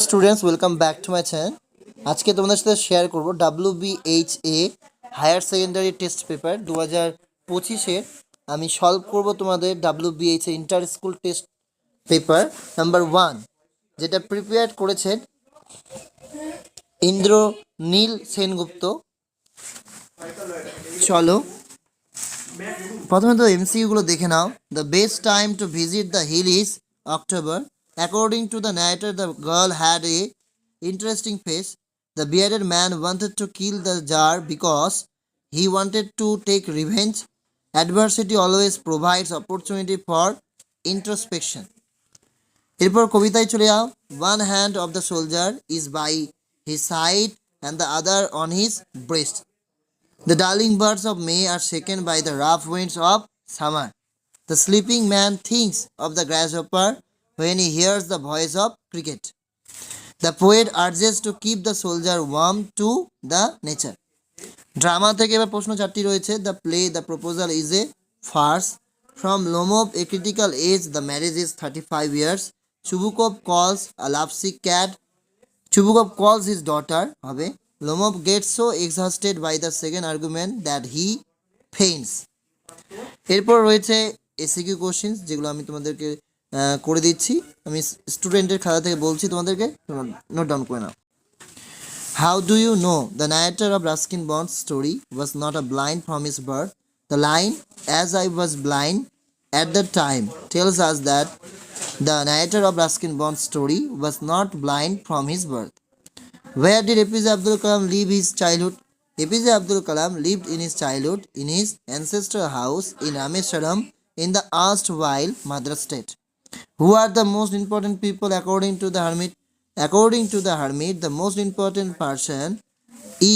Students, welcome back to my channel. আজকে তোমাদের সাথে শেয়ার করব WBHA higher secondary test paper 2025-এর। আমি সলভ করব তোমাদের WBHA inter school test paper number 1, যেটা প্রিপেয়ার করেছেন ইন্দ্রনীল সেনগুপ্ত। চলো প্রথমে তো এমসিকিউগুলো দেখে নাও। The best time to visit the hill is October. According to the narrator, the girl had a interesting face. The bearded man wanted to kill the jar because he wanted to take revenge. Adversity always provides opportunity for introspection. এরপর কবিতায় চলে যাও। One hand of the soldier is by his side and the other on his breast. The darling birds of May are shaken by the rough winds of summer. The sleeping man thinks of the grasshopper when he hears the voice of cricket. The poet urges to keep the soldier warm to the nature. Drama থেকে এবার প্রশ্ন 4টি রয়েছে। The play the proposal is a farce. From Lomov a critical age the marriage is 35 years. Chubukov calls a lovesick cat. Chubukov calls his daughter হবে। Lomov gets so exhausted by the second argument that he faints. এরপর রয়েছে SCQ questions, যেগুলো আমি তোমাদেরকে করে দিচ্ছি। আমি স্টুডেন্টের খাতা থেকে বলছি, তোমাদেরকে নোট ডাউন করে নাও। How do you know the narrator of Ruskin Bond's story was not a blind from his birth? The line, as I was blind at the time, tells us that the narrator of Ruskin Bond's story was not blind from his birth. Where did APJ Abdul Kalam live his childhood? APJ Abdul Kalam lived in his childhood in his ancestral house in Rameswaram in the erstwhile Madras state. Who are the most important people according to the hermit? According to the hermit, the most important person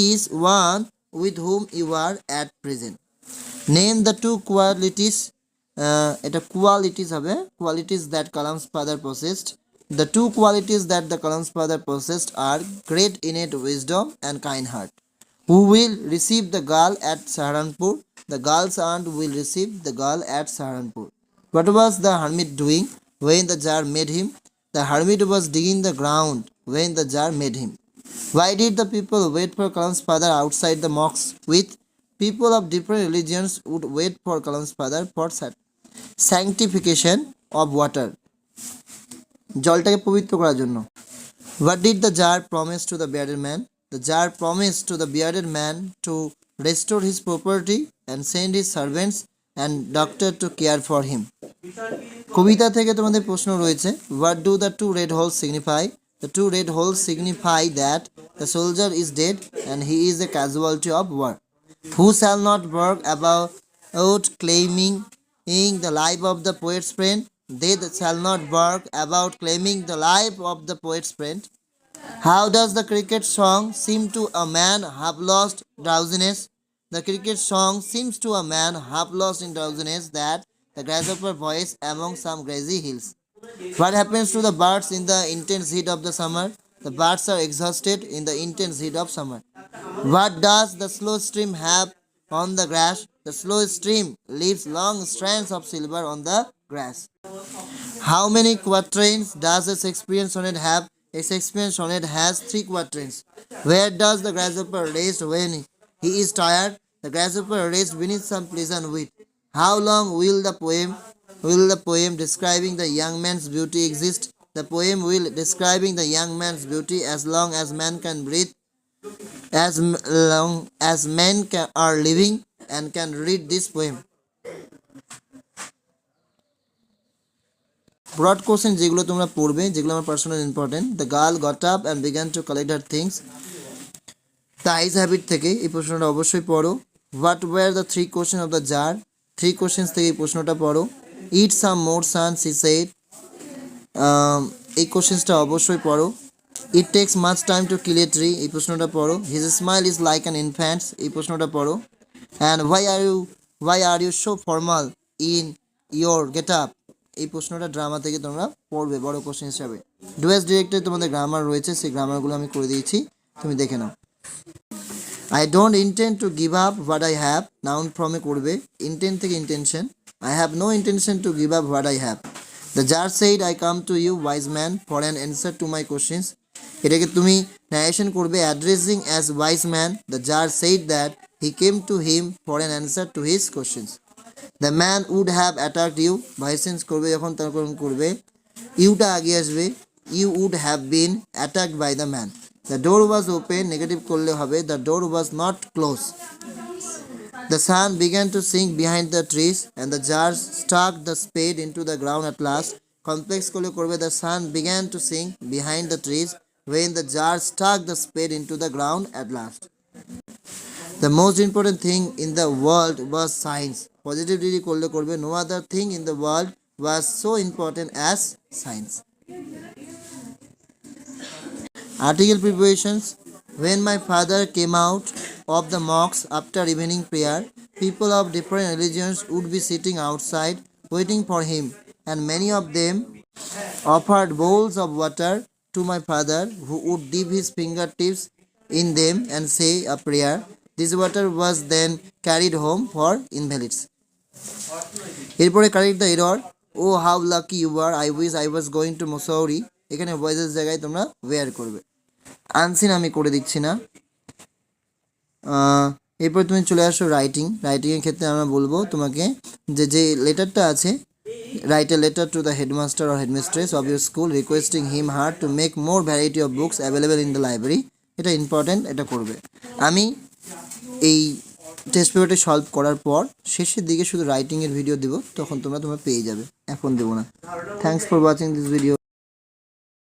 is one with whom you are at present. Name the two qualities. Qualities that Kalam's father possessed. The two qualities that the Kalam's father possessed are great innate wisdom and kind heart. Who will receive the girl at Saharanpur? The girl's aunt will receive the girl at Saharanpur. What was the hermit doing when the jar made him? The hermit was digging the ground when the jar made him. Why did the people wait for Kalam's father outside the mosque? With people of different religions would wait for Kalam's father for sanctification of water. জলটাকে পবিত্র করার জন্য। What did the jar promise to the bearded man? The jar promised to the bearded man to restore his property and send his servants and doctor to care for him. কবিতা থেকে তোমাদের প্রশ্ন রয়েছে। What do the two red holes signify? The two red holes signify that the soldier is dead and he is a casualty of war. Who shall not work about claiming the life of the poet's friend? They that shall not work about claiming the life of the poet's friend. How does the cricket song seem to a man half lost drowsiness? The cricket song seems to a man half lost in drowsiness that the grasshopper voice among some grassy hills. What happens to the birds in the intense heat of the summer? The birds are exhausted in the intense heat of summer. What does the slow stream have on the grass? The slow stream leaves long strands of silver on the grass. How many quatrains does a Shakespearean sonnet have? A Shakespearean sonnet has 3 quatrains. Where does the grasshopper rest when he is tired? The grasshopper rests beneath some pleasant wheat. How long will the poem describing the young man's beauty exist? The poem will describing the young man's beauty as long as man can breathe, as long as men are living and can read this poem. Broad question যেগুলো তোমরা পড়বে, যেগুলো আমার personal important. The girl got up and began to collect her things. The eyes have it থেকে এই প্রশ্নটা অবশ্যই পড়ো। What were the 3 question of the jar? 3 questions থেকে এই প্রশ্নটা পড়ো। ইট সাম মোর সান সি সেড, এই কোশ্চেন্সটা অবশ্যই পড়ো। It takes much time to kill a tree, এই প্রশ্নটা পড়ো। His smile is like an infant's, এই প্রশ্নটা পড়ো। And why are you so formal in your get up, এই প্রশ্নটা ড্রামা থেকে তোমরা পড়বে বড় কোশ্চেন হিসাবে। ডুয়েস ডিরেক্টরে তোমাদের গ্রামার রয়েছে, সেই গ্রামারগুলো আমি করে দিয়েছি, তুমি দেখে নাও। I don't intend to give up what I have. Noun from a করবে, intend থেকে intention. I have no intention to give up what I have. The jar said, I come to you, wise man, for an answer to my questions. এটাকে তুমি narration করবে addressing as wise man the jar said that he came to him for an answer to his questions the man would have attacked you voice change করবে যখন তখন করবে ইউটা আগে আসবে you would have been attacked by the man the door was open negative করলে হবে the door was not close The sun began to sink behind the trees and the jar stuck the spade into the ground at last. Complex করলে করবে the sun began to sink behind the trees when the jar stuck the spade into the ground at last. The most important thing in the world was science. Positive degree করলে করবে no other thing in the world was so important as science. Article preparations. When my father came out of the mosque after evening prayer, people of different religions would be sitting outside waiting for him, and many of them offered bowls of water to my father, who would dip his fingertips in them and say a prayer. This water was then carried home for invalids. এরপরে correct the error oh how lucky you are I wish I was going to Mussoorie এখানে ভয়েসের জায়গায় তোমরা wire করবে unseen আমি করে দিচ্ছি না এরপর তুমি চলে আসো রাইটিংয়ের ক্ষেত্রে আমরা বলবো তোমাকে যে লেটারটা আছে write a letter to the headmaster or headmistress of your school requesting him her to make more variety of books available in the library এটা ইম্পর্টেন্ট এটা করবে আমি এই টেস্ট পেপারটি সলভ করার পর শেষের দিকে শুধু রাইটিংয়ের ভিডিও দেবো তখন তোমরা পেয়ে যাবে এখন দেবো না thanks for watching this video